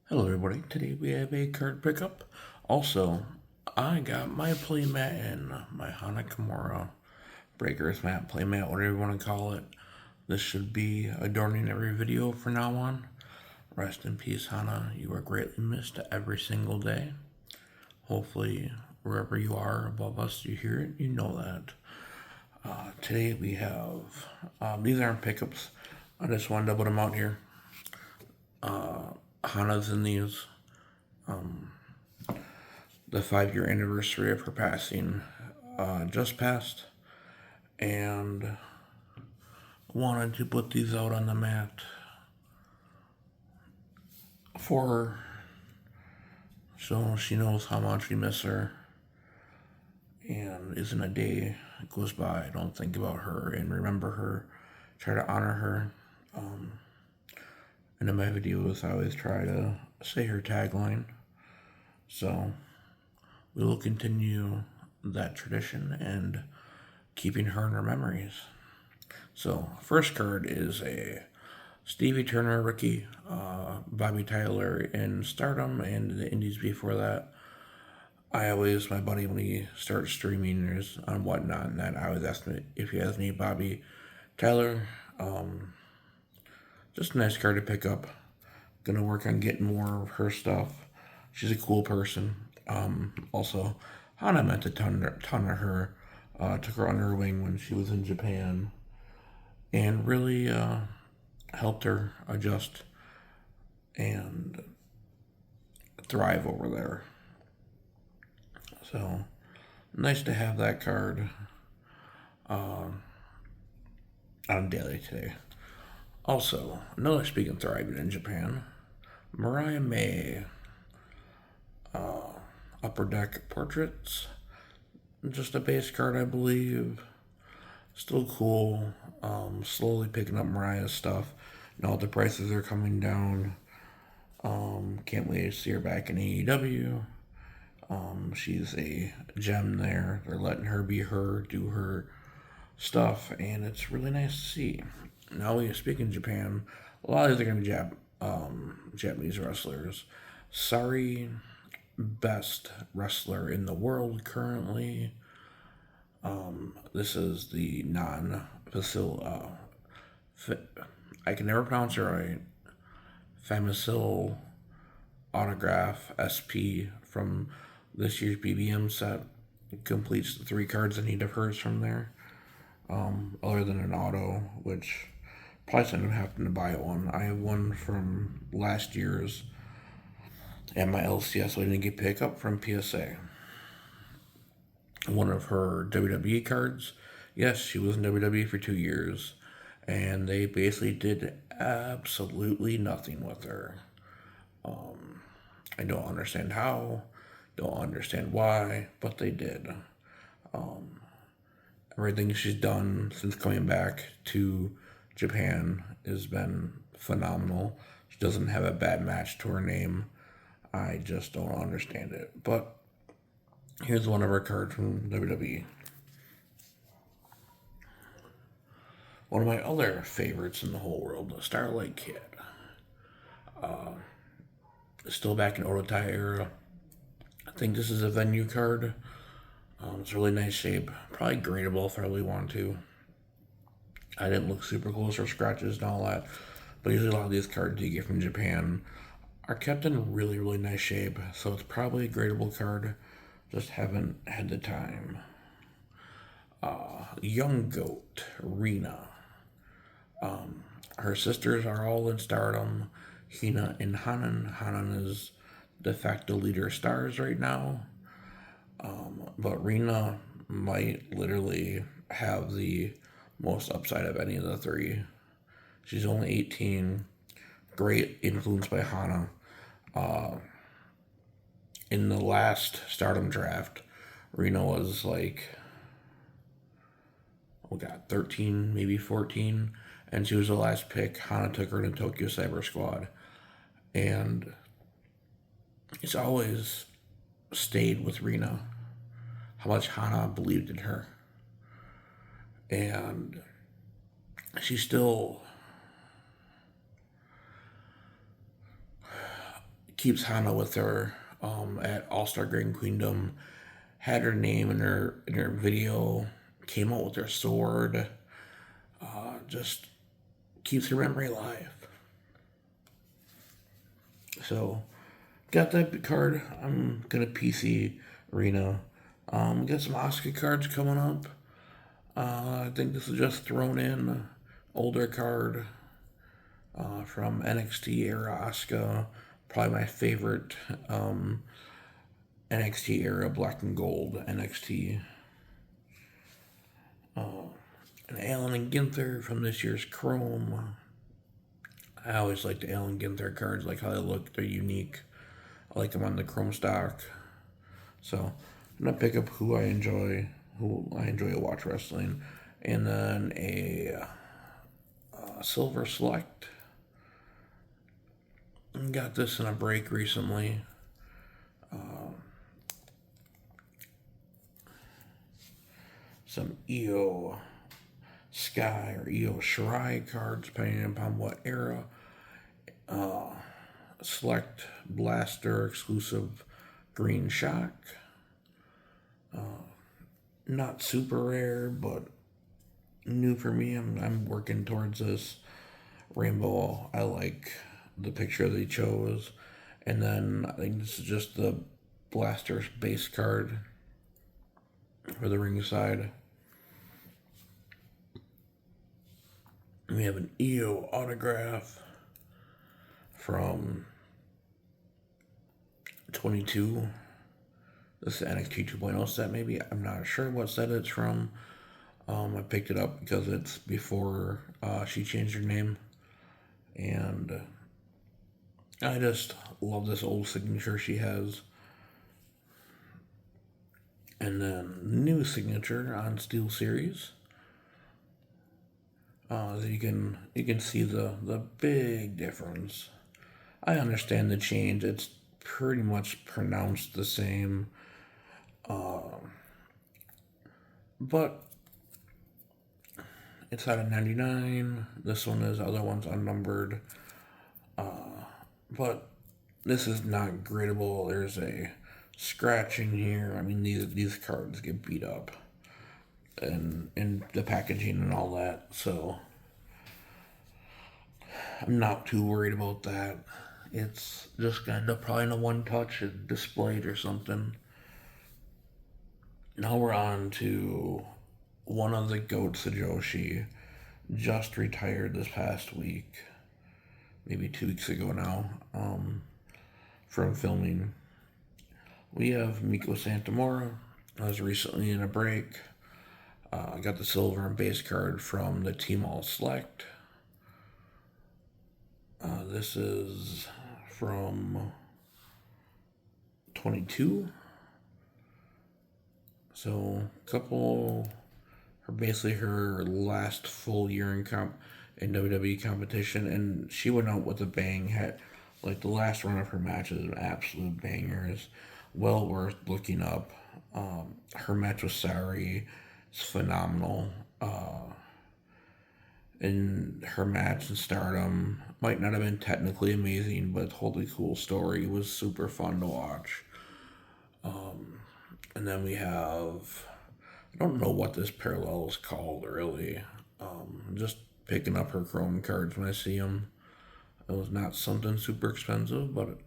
Hello everybody, today we have a card pickup. Also, I got my playmat and my Hana Kimura Breakers mat, playmat, whatever you want to call it. This should be adorning every video from now on. Rest in peace, Hana. You are greatly missed every single day. Hopefully, wherever you are above us, you hear it, you know that. Today we have, these aren't pickups. I just wanted to put them out here. Hana's in these. The 5-year anniversary of her passing just passed, and wanted to put these out on the mat for her so she knows how much we miss her. And isn't a day goes by I don't think about her and remember her, try to honor her. And in my videos, I always try to say her tagline. So we will continue that tradition and keeping her in our memories. So, first card is a Stevie Turner rookie, Bobby Tyler in Stardom and the Indies before that. My buddy, when he starts streaming or on whatnot, and that I always ask him if he has any Bobby Tyler. Just a nice card to pick up. Gonna work on getting more of her stuff. She's a cool person. Also, Hana meant a ton of her. Took her under her wing when she was in Japan, and really helped her adjust and thrive over there. So nice to have that card on daily today. Also, another speaking thriving in Japan, Mariah May. Upper Deck Portraits. Just a base card, I believe. Still cool. Slowly picking up Mariah's stuff. Now the prices are coming down. Can't wait to see her back in AEW. She's a gem there. They're letting her be her, do her stuff, and it's really nice to see. Now we speak in Japan. A lot of these are going to be Japanese wrestlers. Sorry, best wrestler in the world currently. This is the I can never pronounce it right. Famisil autograph SP from this year's BBM set. It completes the 3 cards I need of hers from there. Other than an auto, which probably shouldn't have happened to buy one. I have one from last year's and my LCS, so I didn't get pick up from PSA. One of her WWE cards. Yes, she was in WWE for 2 years, and they basically did absolutely nothing with her. I don't understand how, don't understand why, but they did. Everything she's done since coming back to Japan has been phenomenal. She doesn't have a bad match to her name. I just don't understand it. But here's one of her cards from WWE. One of my other favorites in the whole world, the Starlight Kid. Still back in Ototai era. I think this is a venue card. It's a really nice shape. Probably gradable if I really want to. I didn't look super close for scratches and all that. But usually a lot of these cards you get from Japan are kept in really, really nice shape. So it's probably a gradable card. Just haven't had the time. Young Goat, Rena. Her sisters are all in Stardom. Hina and Hanan. Hanan is de facto leader of Stars right now. But Rena might literally have the most upside of any of the 3. She's only 18. Great influenced by Hana. In the last Stardom draft, Rena was like, 13, maybe 14, and she was the last pick. Hana took her to Tokyo Cyber Squad, and it's always stayed with Rena how much Hana believed in her, and she still keeps Hana with her at All Star Grand Queendom. Had her name in her video. Came out with her sword. Just keeps her memory alive. So, got that card. I'm gonna PC Arena. Got some Oscar cards coming up. I think this is just thrown in older card from NXT era Asuka. Probably my favorite NXT era black and gold NXT. And Allen and Ginther from this year's Chrome. I always like the Allen Ginther cards, like how they look. They're unique. I like them on the Chrome stock. So I'm gonna pick up who I enjoy to watch wrestling, and then a Silver Select. Got this in a break recently. Some Io Sky or Io Shirai cards, depending upon what era. Select Blaster exclusive Green Shock. Not super rare, but new for me. I'm working towards this rainbow. I like the picture they chose, and then I think this is just the Blaster's base card for the ringside. We have an Io autograph from 22. This is NXT 2.0 set, maybe. I'm not sure what set it's from. I picked it up because it's before she changed her name. And I just love this old signature she has. And then new signature on Steel Series. You can see the big difference. I understand the change. It's pretty much pronounced the same. But it's out of 99. This one is, other one's unnumbered. But this is not gradable. There's a scratching here. I mean, these cards get beat up. And the packaging and all that. So I'm not too worried about that. It's just gonna end up probably in a one touch displayed or something. Now we're on to one of the GOATs of Joshi. Just retired this past week. Maybe 2 weeks ago now. From filming. We have Miko Santomura. I was recently in a break. I got the silver and base card from the Team All Select. This is from 22. So, basically her last full year in WWE competition, and she went out with a bang. Had like the last run of her matches, absolute bangers, well worth looking up. Her match with Sari is phenomenal. And her match in Stardom might not have been technically amazing, but totally cool story. It was super fun to watch. And then we have, I don't know what this parallel is called really. Just picking up her Chrome cards when I see them. It was not something super expensive, but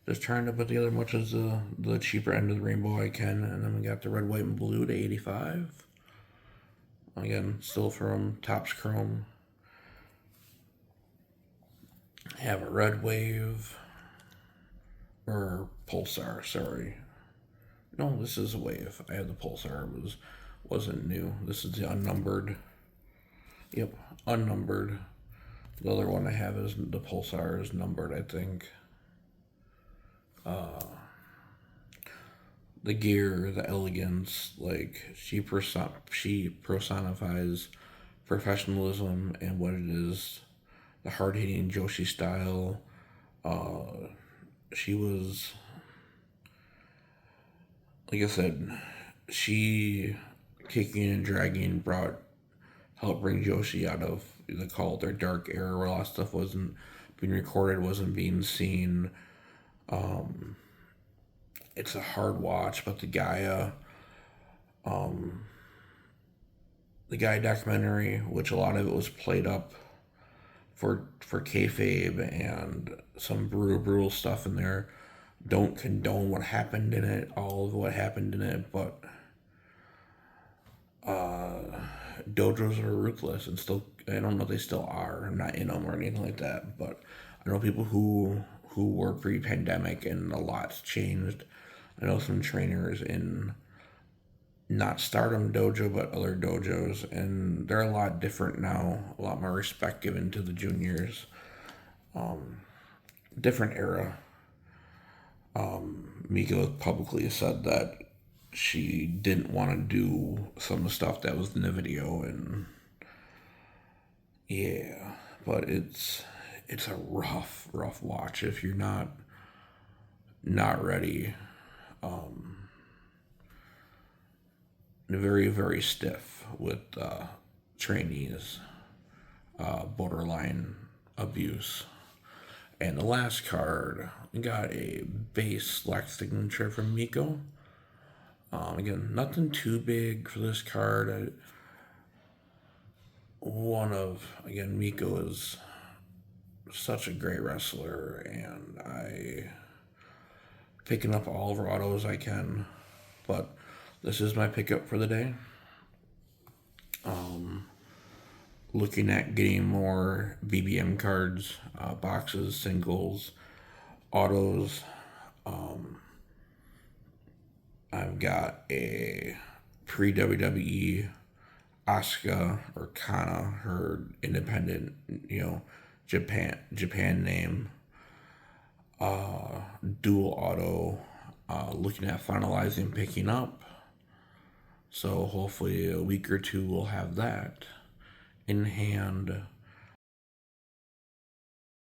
just trying to put together as much as the cheaper end of the rainbow I can. And then we got the red, white, and blue to 85. Again, still from Topps Chrome. I have a Red Wave. Or Pulsar, sorry. No, this is a Wave. I have the Pulsar. Wasn't new. This is the unnumbered. Yep, unnumbered. The other one I have is the Pulsar is numbered, I think. The gear, the elegance, like she personifies professionalism and what it is, the hard-hitting Joshi style. She was, like I said, she kicking and dragging helped bring Joshi out of the cult or dark era where a lot of stuff wasn't being recorded, wasn't being seen. It's a hard watch, but the Gaia documentary, which a lot of it was played up for kayfabe and some brutal stuff in there. Don't condone what happened in it, all of what happened in it, but dojos are ruthless and still. I don't know if they still are. I'm not in them or anything like that, but I know people who were pre-pandemic and a lot's changed. I know some trainers in not Stardom Dojo, but other dojos, and they're a lot different now. A lot more respect given to the juniors. Different era. Miko publicly said that she didn't want to do some of the stuff that was in the video, and yeah, but it's a rough watch if you're not ready. Very stiff with trainees, borderline abuse. And the last card, we got a base select signature from Miko. Again, nothing too big for this card. Miko is such a great wrestler, and I picking up all of her autos I can. But this is my pickup for the day. Looking at getting more BBM cards, boxes, singles, autos. I've got a pre WWE Asuka or Kana, her independent, Japan name. Dual auto. Looking at finalizing, picking up. So hopefully a week or two we'll have that in hand.